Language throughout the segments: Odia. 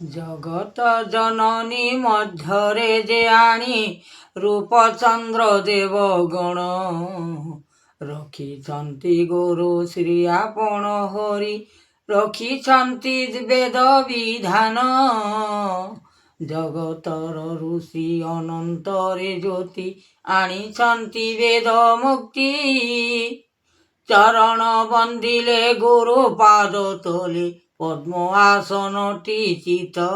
ଜଗତ ଜନନୀ ମଧ୍ୟରେ ଯେ ଆଣି ରୂପଚନ୍ଦ୍ର ଦେବ ଗଣ ରଖିଛନ୍ତି ଗୁରୁ ଶ୍ରୀ ଆପଣ ହରି ରଖିଛନ୍ତି ବେଦ ବିଧାନ ଜଗତର ଋଷି ଅନନ୍ତରେ ଜ୍ୟୋତି ଆଣିଛନ୍ତି ବେଦ ମୁକ୍ତି ଚରଣ ବନ୍ଦିଲେ ଗୁରୁ ପାଦ ତଳେ ପଦ୍ମ ଆସନଟି ଚିତ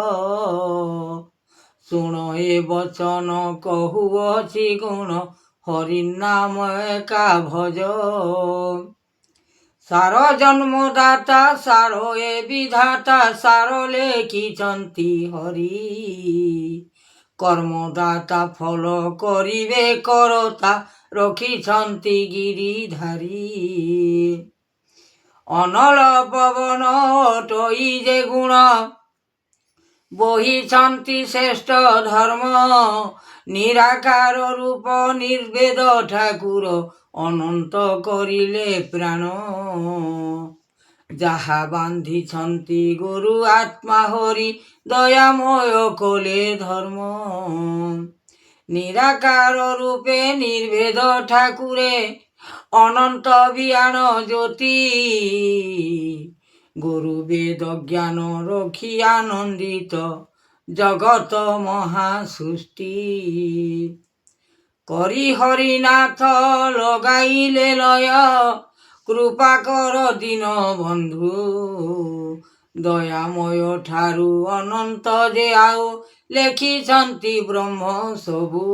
ଶୁଣ ଏ ବଚନ କହୁଅଛି ଗୁଣ ହରି ନାମ ଏକା ଭଜ ସାର ଜନ୍ମଦାତା ସାର ଏ ବିଧାତା ସାର ଲେଖିଛନ୍ତି ହରି କର୍ମଦାତା ଫଳ କରିବେ କରତା ରଖିଛନ୍ତି ଗିରିଧାରୀ ଅନଳ ପବନ ଅଟଇ ଯେ ଗୁଣ ବହିଛନ୍ତି ଶ୍ରେଷ୍ଠ ଧର୍ମ ନିରାକାର ରୂପ ନିର୍ବେଦ ଠାକୁର ଅନନ୍ତ କରିଲେ ପ୍ରାଣ ଯାହା ବାନ୍ଧିଛନ୍ତି ଗୁରୁ ଆତ୍ମା ହରି ଦୟାମୟ କଲେ ଧର୍ମ ନିରାକାର ରୂପେ ନିର୍ଭେଦ ଠାକୁରେ ଅନନ୍ତ ବିୟାଣ ଜ୍ୟୋତି ଗୁରୁ ବେଦ ଜ୍ଞାନ ରଖି ଆନନ୍ଦିତ ଜଗତ ମହାସୃଷ୍ଟି କରି ହରିନାଥ ଲଗାଇଲେ ଲୟ କୃପା କର ଦୀନ ବନ୍ଧୁ ଦୟାମୟ ଠାରୁ ଅନନ୍ତ ଯେ ଆଉ ଲେଖିଛନ୍ତି ବ୍ରହ୍ମ ସବୁ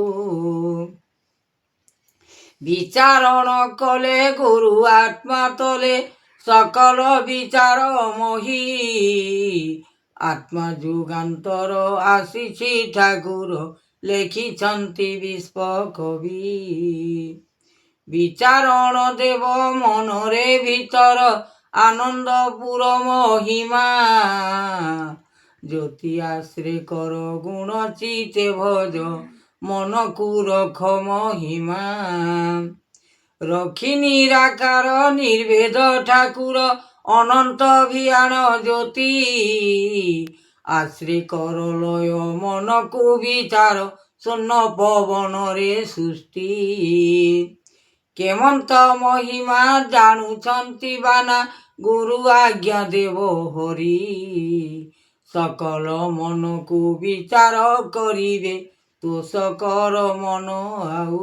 ବିଚାରଣ କଲେ ଗୁରୁ ଆତ୍ମା ତଲେ ସକଳ ବିଚାର ମୋହି ଆତ୍ମା ଯୁଗାନ୍ତର ଆସିଛି ଠାକୁର ଲେଖିଛନ୍ତି ବିଶ୍ୱ କବି ବିଚାରଣ ଦେବ ମନରେ ଭିତର ଆନନ୍ଦପୁର ମହିମା ଜ୍ୟୋତି ଆଶ୍ରେ କର ଗୁଣ ଚିତେ ଭଜ ମନକୁ ରଖ ମହିମା ରଖି ନିରାକାର ନିର୍ଭେଦ ଠାକୁର ଅନନ୍ତ ଭିୟାଣ ଜ୍ୟୋତି ଆଶ୍ରେ କର ଲୟ ମନକୁ ବିଚାର ଶୂନ୍ୟ ପବନରେ ସୃଷ୍ଟି କେମନ୍ତ ମହିମା ଜାଣୁଛନ୍ତି ବାନା ଗୁରୁ ଆଜ୍ଞା ଦେବ ହରି ସକଳ ମନକୁ ବିଚାର କରିବେ ତୋଷ କର ମନ ଆଉ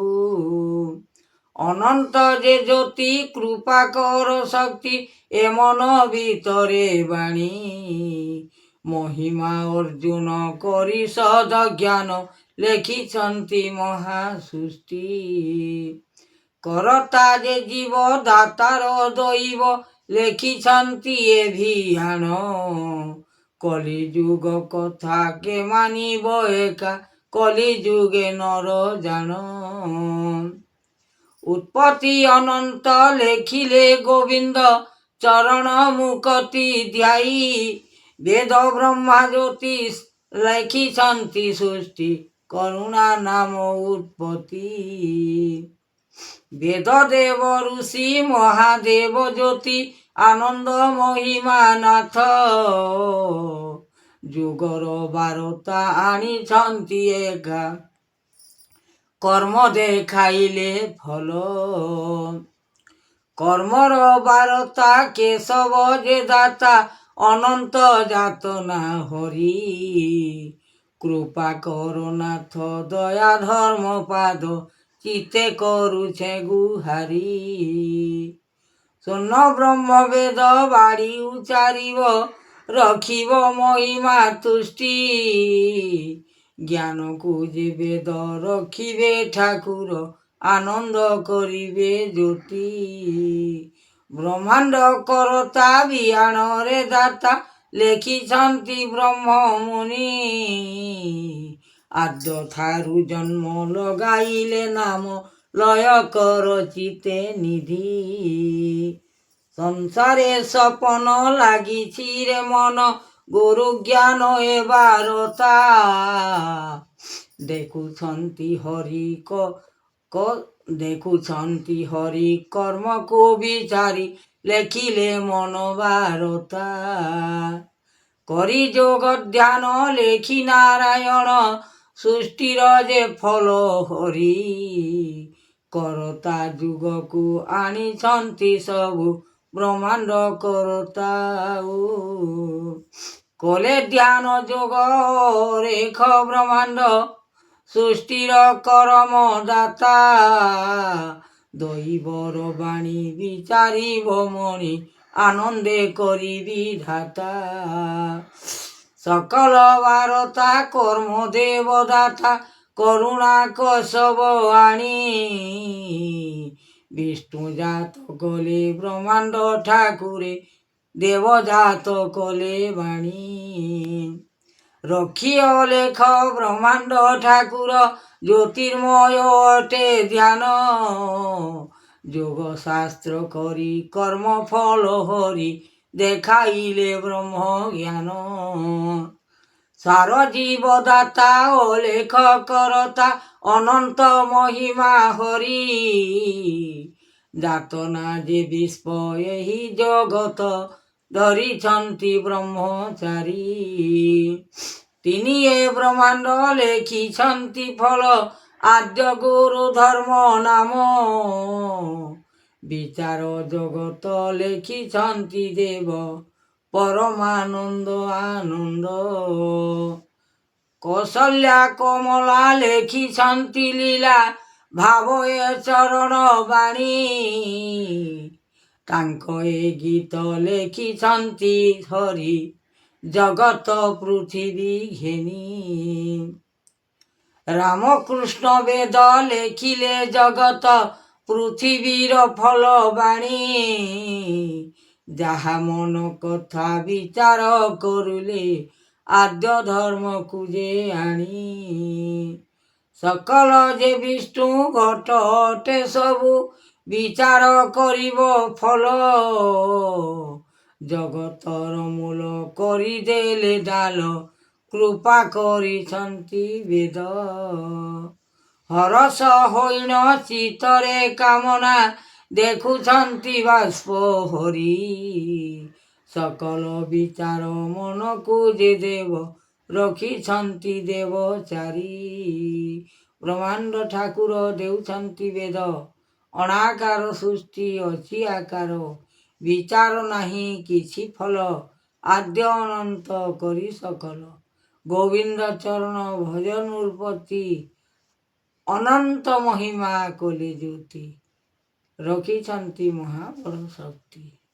ଅନନ୍ତ ଯେ ଜ୍ୟୋତି କୃପା କର ଶକ୍ତି ଏ ମନ ଭିତରେ ବାଣୀ ମହିମା ଅର୍ଜୁନ କରି ସଦ ଜ୍ଞାନ ଲେଖିଛନ୍ତି ମହାସୃଷ୍ଟି କରତା ଯେ ଜୀବ ଦାତାର ଦୈବ ଲେଖିଛନ୍ତି ଏ ଭିଆଣ କଲିଯୁଗ କଥା କେ ମାନିବ ଏକା କଲିଯୁগে ନର ଜାଣ ଉତ୍ପତ୍ତି ଅନନ୍ତ ଲେଖିଲେ ଗୋବିନ୍ଦ ଚରଣ ମୁକତି ଧ୍ୟାଇ ବେଦ ବ୍ରହ୍ମା ଜ୍ୟୋତି ଲେଖିଛନ୍ତି ସୃଷ୍ଟି କରୁଣା ନାମ ଉତ୍ପତ୍ତି ବେଦ ଦେବ ଋଷି ମହାଦେବ ଜ୍ୟୋତି ଆନନ୍ଦ ମହିମା ନାଥ ଯୁଗର ବାରତା ଆଣିଛନ୍ତି ଏକା କର୍ମ ଦେଖାଇଲେ ଫଲ କର୍ମର ବାରତା କେଶବ ଯେ ଦାତା ଅନନ୍ତ ଯାତନା ହରି କୃପା କରନାଥ ଦୟା ଧର୍ମ ପାଦ ଚିତେ କରୁଛେ ଗୁହାରି ସ୍ୱର୍ଣ୍ଣ ବ୍ରହ୍ମ ବେଦ ବାଡ଼ି ଉଚାରିବ ରଖିବ ମହିମା ତୁଷ୍ଟି ଜ୍ଞାନକୁ ଯେ ବେଦ ରଖିବେ ଠାକୁର ଆନନ୍ଦ କରିବେ ଜ୍ୟୋତି ବ୍ରହ୍ମାଣ୍ଡ କରତା ବିୟାଣରେ ଦାତା ଲେଖିଛନ୍ତି ବ୍ରହ୍ମ ମୁନି ଆଦ୍ୟ ଠାରୁ ଜନ୍ମ ଲଗାଇଲେ ନାମ ଲୟ କର ଚିତେ ନିଧି ସଂସାରେ ସପନ ଲାଗିଛି ରେ ମନ ଗୁରୁ ଜ୍ଞାନ ଏ ବାରତା ଦେଖୁଛନ୍ତି ହରି ଦେଖୁଛନ୍ତି ହରି କର୍ମକୁ ବିଚାରି ଲେଖିଲେ ମନ ବାରତା କରି ଯୋଗ ଧ୍ୟାନ ଲେଖି ନାରାୟଣ ସୃଷ୍ଟିର ଯେ ଫଳ ହରି କରତା ଯୁଗକୁ ଆଣିଛନ୍ତି ସବୁ ବ୍ରହ୍ମାଣ୍ଡ କରତା କଲେ ଧ୍ୟାନ ଯୋଗ ରେଖ ବ୍ରହ୍ମାଣ୍ଡ ସୃଷ୍ଟିର କରମ ଦାତା ଦଇବର ବାଣୀ ବିଚାରିବ ମଣି ଆନନ୍ଦେ କରିବି ଧାତା সকল বারতা কর্ম দেবদাতা করুণা কসব আনি বিষ্ণু জাত কলে ব্রহ্মাণ্ড ঠাকুরে দেবজাত কলে বাণী রক্ষিও লেখ ব্রহ্মাণ্ড ঠাকুর জ্যোতির্ময় অটে ধ্যান যোগ শাস্ত্র করি কর্মফল হরি দেখাইলে ব্রহ্ম জ্ঞান সার জীবদাতা ও লেখ করতা অনন্ত মহিমা হরি যাতনা যে বিস্প ଏହି জগত ধরিଛନ୍ତି ব্রহ্মচারী তিনি ଏ ବ୍ରହ୍ମାଣ୍ଡ ଲେଖିଛନ୍ତି ଫଳ ଆଦ୍ୟ ଗୁରୁ ଧର୍ମ ନାମ ବିଚାର ଜଗତ ଲେଖିଛନ୍ତି ଦେବ ପରମାନନ୍ଦ ଆନନ୍ଦ କୌଶଲ୍ୟା କମଳା ଲେଖିଛନ୍ତି ଲୀଳା ଭାବ ଏ ଚରଣ ବାଣୀ ତାଙ୍କ ଏ ଗୀତ ଲେଖିଛନ୍ତି ହରି ଜଗତ ପୃଥିବୀ ଘେନି ରାମକୃଷ୍ଣ ବେଦ ଲେଖିଲେ ଜଗତ ପୃଥିବୀର ଫଳ ବାଣୀ ଯାହା ମନ କଥା ବିଚାର କରିଲେ ଆଦ୍ୟ ଧର୍ମକୁ ଯେ ଆଣି ସକଳ ଯେ ବିଷ୍ଣୁ ଘଟ ଅଟେ ସବୁ ବିଚାର କରିବ ଫଳ ଜଗତର ମୂଳ କରିଦେଲେ ଡାଲ କୃପା କରିଛନ୍ତି ବେଦ ହରସ ହୋଇଣ ଚିତରେ କାମନା ଦେଖୁଛନ୍ତି ବାଷ୍ପ ହରି ସକଳ ବିଚାର ମନକୁ ଯେ ଦେବ ରଖିଛନ୍ତି ଦେବଚାରୀ ବ୍ରହ୍ମାଣ୍ଡ ଠାକୁର ଦେଉଛନ୍ତି ବେଦ ଅଣାକାର ସୃଷ୍ଟି ଅଛି ଆକାର ବିଚାର ନାହିଁ କିଛି ଫଳ ଆଦ୍ୟ ଅନନ୍ତ କରି ସକଲ ଗୋବିନ୍ଦ ଚରଣ ଭଜନ ଉତ୍ପତ୍ତି ଅନନ୍ତ ମହିମା କଲେ ଜ୍ୟୋତି ରଖିଛନ୍ତି ମହାବଳ ଶକ୍ତି।